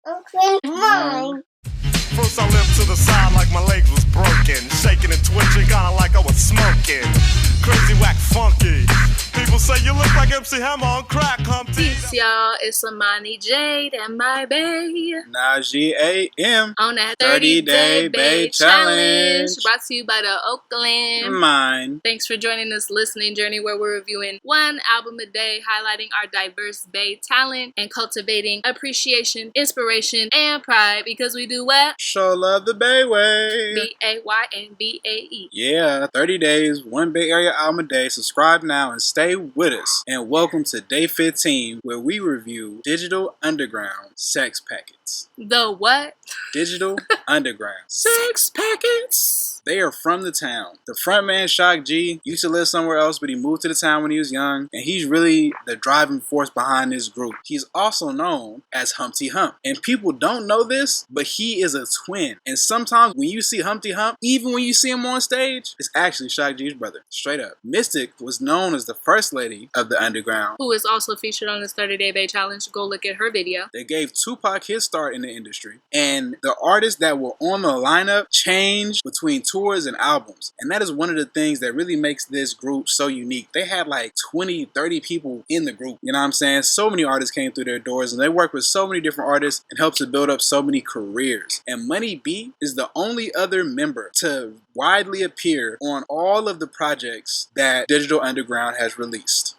Oakland, mine. First I limped to the side like my leg was broken, shaking and twitching, kinda like I was smoking. Crazy, whack, funky. People say you look like MC Hammer on crack, Humpty. Peace, y'all. It's Amani Jade and my bae Najee A.M. on that 30-day bae challenge. brought to you by the Oakland. Mine. Thanks for joining this listening journey where we're reviewing one album a day, highlighting our diverse bae talent and cultivating appreciation, inspiration, and pride because we do what? Show love the Bay way. B-A-Y and B-A-E. Yeah, 30 days, one Bay Area album a day. Subscribe now and stay with us. And welcome to day 15, where we review Digital Underground Sex Packets. The what? Digital Underground Sex Packets. They are from the town. The frontman, Shock G, used to live somewhere else, but he moved to the town when he was young, and he's really the driving force behind this group. He's also known as Humpty Hump. And people don't know this, but he is a twin. And sometimes when you see Humpty Hump, even when you see him on stage, it's actually Shock G's brother. Straight up. Mystic was known as the first lady of the underground, Who is also featured on this 30-day bae challenge. Go look at her video. They gave Tupac his start in the industry. And the artists that were on the lineup changed between tours and albums. And that is one of the things that really makes this group so unique. They had like 20, 30 people in the group. You know what I'm saying? So many artists came through their doors and they worked with so many different artists and helped to build up so many careers. And Money B is the only other member to widely appear on all of the projects that Digital Underground has released.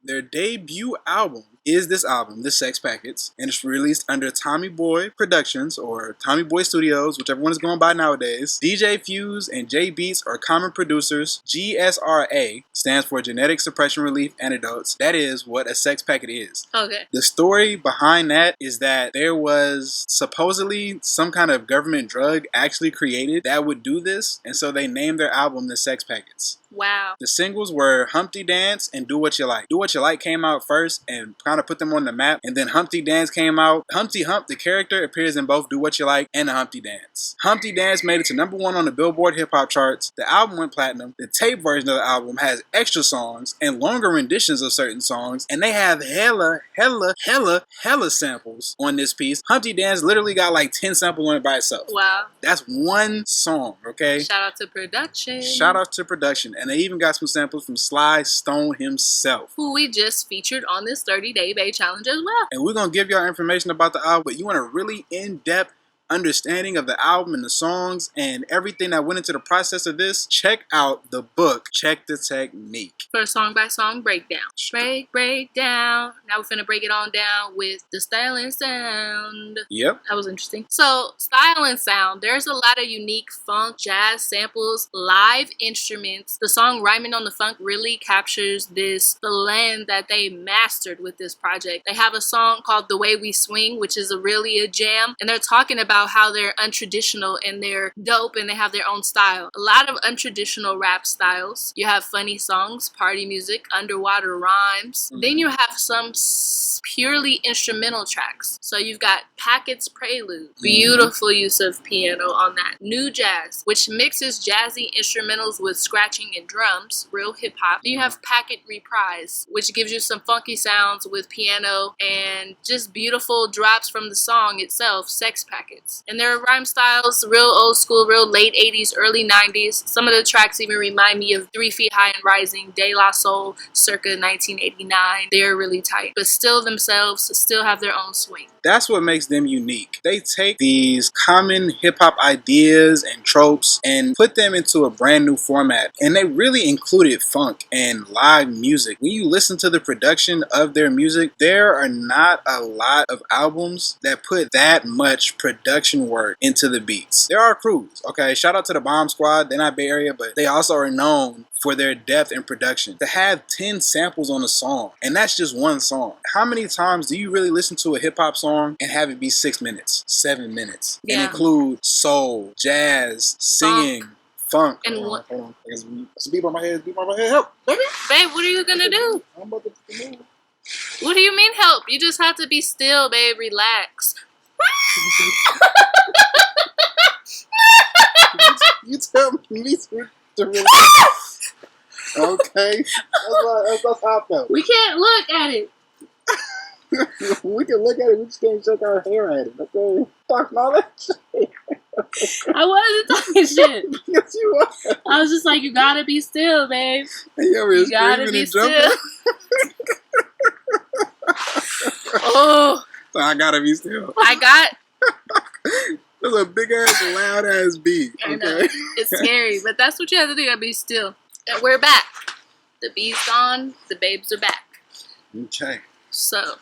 Their debut album is this album, The Sex Packets, and it's released under Tommy Boy Productions or Tommy Boy Studios, whichever one is going by nowadays. DJ Fuse and J Beats are common producers. GSRA stands for Genetic Suppression Relief Antidotes. That is what a sex packet is. Okay. The story behind that is that there was supposedly some kind of government drug actually created that would do this, and so they named their album The Sex Packets. Wow. The singles were Humpty Dance and Do What You Like. Do What You Like came out first and kind of put them on the map. And then Humpty Dance came out. Humpty Hump, the character, appears in both Do What You Like and the Humpty Dance. Humpty Dance made it to #1 on the Billboard hip hop charts. The album went platinum. The tape version of the album has extra songs and longer renditions of certain songs. And they have hella samples on this piece. Humpty Dance literally got like 10 samples on it by itself. Wow. That's one song, okay? Shout out to production. Shout out to production. And they even got some samples from Sly Stone himself, who we just featured on this 30-day bae challenge as well. and we're going to give y'all information about the album, but you want a really in-depth understanding of the album and the songs and everything that went into the process of this, check out the book, Check the Technique. For a song-by-song breakdown. Break down. Now we're finna break it on down with the style and sound. Yep. That was interesting. So, style and sound. There's a lot of unique funk, jazz samples, live instruments. The song Rhyming on the Funk really captures the blend that they mastered with this project. They have a song called The Way We Swing, which is really a jam. And they're talking about how they're untraditional and they're dope and they have their own style. A lot of untraditional rap styles. You have funny songs, party music, underwater rhymes. Then you have some purely instrumental tracks. So you've got Packet's Prelude, beautiful use of piano on that. New Jazz, which mixes jazzy instrumentals with scratching and drums, real hip hop. Then you have Packet Reprise, which gives you some funky sounds with piano and just beautiful drops from the song itself, Sex Packets. And their rhyme styles, real old school, real late 80s, early 90s. Some of the tracks even remind me of 3 Feet High and Rising, De La Soul, circa 1989. They're really tight, but still themselves, still have their own swing. That's what makes them unique. They take these common hip-hop ideas and tropes and put them into a brand new format. And they really included funk and live music. When you listen to the production of their music, there are not a lot of albums that put that much production work into the beats. There are crews, okay? Shout out to the Bomb Squad. They're not Bay Area, but they also are known for their depth in production. To have 10 samples on a song, and that's just one song. How many times do you really listen to a hip-hop song and have it be 6 minutes, 7 minutes, and include soul, jazz, singing, funk? And hold on. There's a beat on my head, help, baby. Babe, what are you gonna do? I'm about to move. What do you mean help? You just have to be still, babe. Relax. You tell me to relax. Okay, that's how I felt. We can't look at it. We can look at it, we just can't shake our hair at it, okay? Talking all that shit. I wasn't talking shit. Yes, you are. I was just like, you gotta be still, babe. And you over here You gotta screaming be and still. jumping. Oh, So I gotta be still. I got. That's a big ass, loud ass beat. I know. Okay. It's scary, but that's what you have to do. You gotta be still. And we're back. The bee's gone. The babes are back. Okay. So,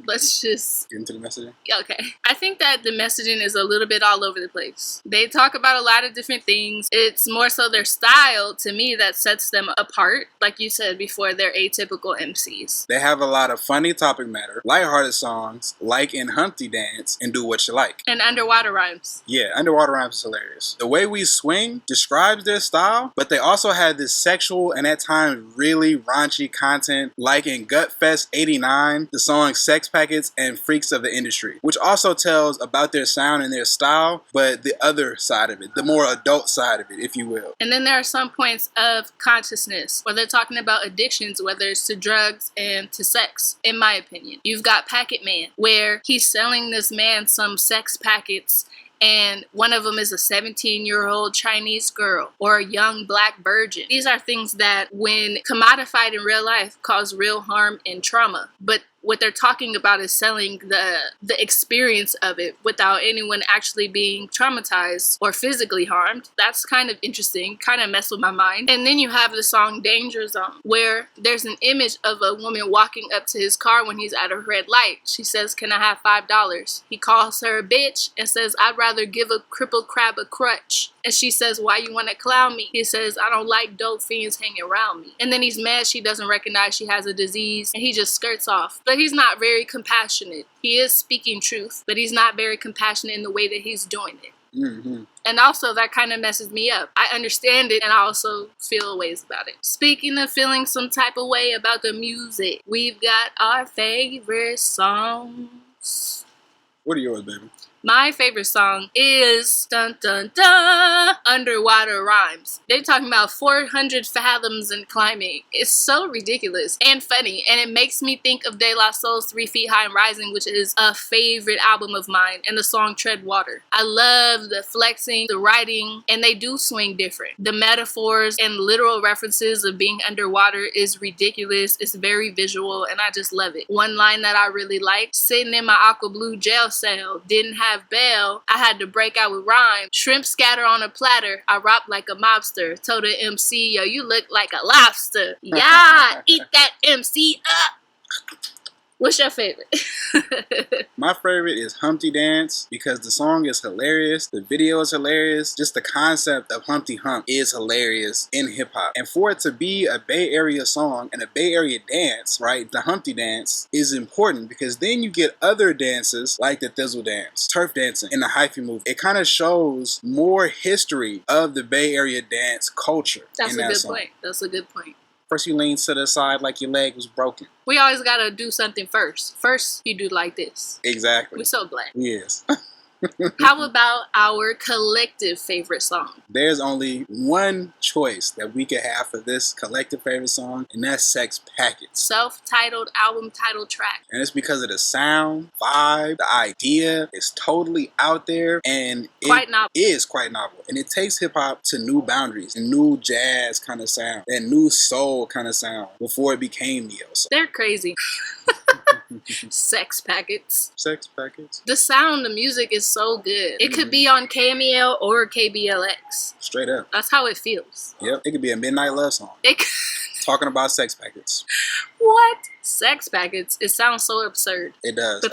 let's just Get into the messaging. okay. I think that the messaging is a little bit all over the place. They talk about a lot of different things. It's more so their style, to me, that sets them apart. Like you said before, they're atypical MCs. They have a lot of funny topic matter, lighthearted songs, like in Humpty Dance and Do What You Like. And underwater rhymes. Yeah, Underwater Rhymes is hilarious. The way we swing describes their style, but they also had this sexual and at times really raunchy content, like in Gutfest 89, the song Sex Packets and Freaks of the Industry, which also tells about their sound and their style, but the other side of it, the more adult side of it, if you will. And then there are some points of consciousness where they're talking about addictions, whether it's to drugs and to sex, in my opinion. You've got Packet Man, where he's selling this man some sex packets, and one of them is a 17-year-old Chinese girl or a young black virgin. These are things that, when commodified in real life, cause real harm and trauma. But what they're talking about is selling the experience of it without anyone actually being traumatized or physically harmed. That's kind of interesting, kind of messed with my mind. And then you have the song Danger Zone, where there's an image of a woman walking up to his car when he's at a red light. She says, "Can I have $5?" He calls her a bitch and says, "I'd rather give a crippled crab a crutch." And she says, "Why you want to clown me?" He says, "I don't like dope fiends hanging around me." And then he's mad she doesn't recognize she has a disease, and he just skirts off. But he's not very compassionate. He is speaking truth, but he's not very compassionate in the way that he's doing it. Mm-hmm. And also, that kind of messes me up. I understand it, and I also feel ways about it. Speaking of feeling some type of way about the music, we've got our favorite songs. What are yours, baby? My favorite song is dun dun dun Underwater Rhymes. They're talking about 400 fathoms and climbing. It's so ridiculous and funny, and it makes me think of De La Soul's 3 Feet High and Rising, which is a favorite album of mine, and the song Tread Water. I love the flexing, the writing, and they do swing different. The metaphors and literal references of being underwater is ridiculous. It's very visual, and I just love it. One line that I really like: "Sitting in my aqua blue jail cell, didn't have bail, I had to break out with rhyme. Shrimp scatter on a platter, I rap like a mobster. Told the MC, yo, you look like a lobster. Yeah, eat that MC up." What's your favorite? My favorite is Humpty Dance because the song is hilarious, the video is hilarious, just the concept of Humpty Hump is hilarious in hip hop. And for it to be a Bay Area song and a Bay Area dance, right, the Humpty Dance is important because then you get other dances like the Thizzle Dance, turf dancing, and the hyphy move. It kind of shows more history of the Bay Area dance culture. That's in a that good song. point. That's a good point. First you lean to the side like your leg was broken. We always gotta do something first. First, you do like this. Exactly. We're so black. Yes. How about our collective favorite song? There's only one choice that we could have for this collective favorite song, and that's Sex Packets. Self-titled album title track. And it's because of the sound, vibe, the idea is totally out there, and Quite novel. is quite novel. And it takes hip hop to new boundaries, and new jazz kind of sound, and new soul kind of sound before it became neo soul. They're crazy. Sex Packets. Sex Packets. The sound, the music is so good. It could be on KMEL or KBLX. Straight up. That's how it feels. Yep. It could be a midnight love song. It Talking about sex packets. What? Sex Packets. It sounds so absurd. It does. But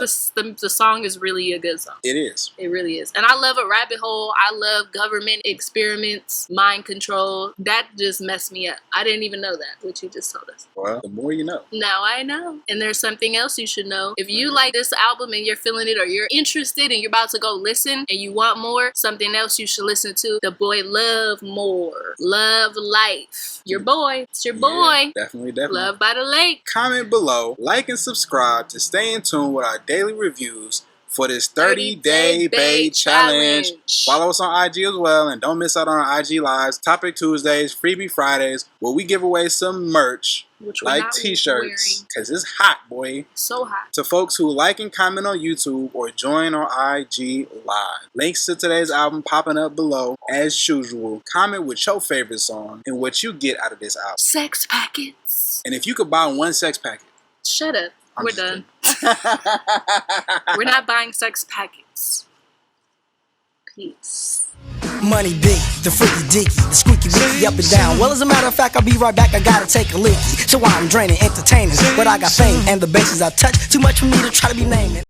the song is really a good song. It is. It really is. And I love a rabbit hole. I love government experiments, mind control. That just messed me up. I didn't even know that, what you just told us. Well, the more you know. Now I know. And there's something else you should know. If you like this album and you're feeling it, or you're interested and you're about to go listen and you want more, something else you should listen to. The boy Love More. Love Life. Your boy. It's your boy. Yeah, definitely. Love by the Lake. Comment below, like and subscribe to stay in tune with our daily reviews for this 30-day Bay Challenge. Follow us on IG as well, and don't miss out on our IG Lives, Topic Tuesdays, Freebie Fridays, where we give away some merch which we're like not t-shirts, wearing. because it's hot, boy. So hot. To folks who like and comment on YouTube or join our IG Live. Links to today's album popping up below. As usual, comment with your favorite song and what you get out of this album. Sex packets. And if you could buy one sex packet. Shut up. We're done. We're We're not buying sex packets. Peace. Money big, the freaky deaky, the squeaky wicky up and down. Well, as a matter of fact, I'll be right back. I gotta take a leaky. So I'm draining entertainers, but I got fame and the bases I touch. Too much for me to try to be naming.